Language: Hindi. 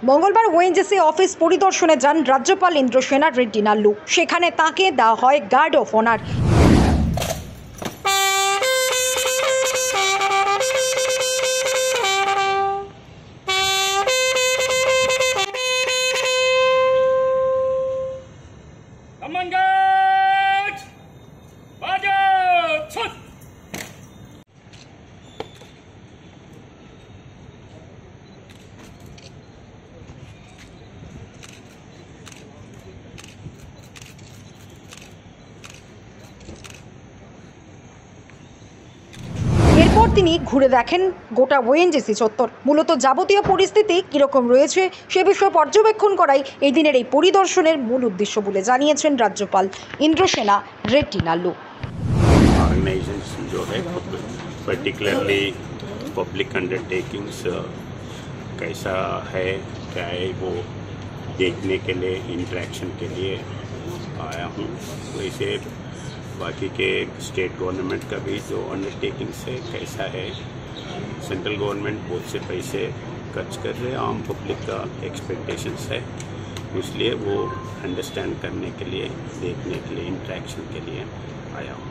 মঙ্গলবার ওএনজিসি অফিস পরিদর্শনে যান রাজ্যপাল ইন্দ্রসেনা রেড্ডি নাল্লু। সেখানে তাকে দেওয়া হয় গার্ড অফ অনার। এরপর তিনি ঘুরে দেখেন গোটা ওএনজিসি চত্বর। মূলত যাবতীয় পরিস্থিতি কীরকম রয়েছে সে বিষয়ে পর্যবেক্ষণ করাই এই দিনের এই পরিদর্শনের মূল উদ্দেশ্য বলে জানিয়েছেন রাজ্যপাল ইন্দ্রসেনা রেড্ডি নাল্লু। ऑर्गेनाइजेशन जो है पर्टिकुलरली पब्लिक अंडरटेकिंग्स कैसा है क्या है वो देखने के लिए इंटरेक्शन के लिए आया हूँ। वैसे बाकी के स्टेट गवर्नमेंट का भी जो अंडरटेकिंग्स है कैसा है, सेंट्रल गवर्नमेंट बहुत से पैसे खर्च कर रहे, आम पब्लिक का एक्सपेक्टेशंस है, इसलिए वो अंडरस्टैंड करने के लिए देखने के लिए इंटरेक्शन के लिए आया हूँ।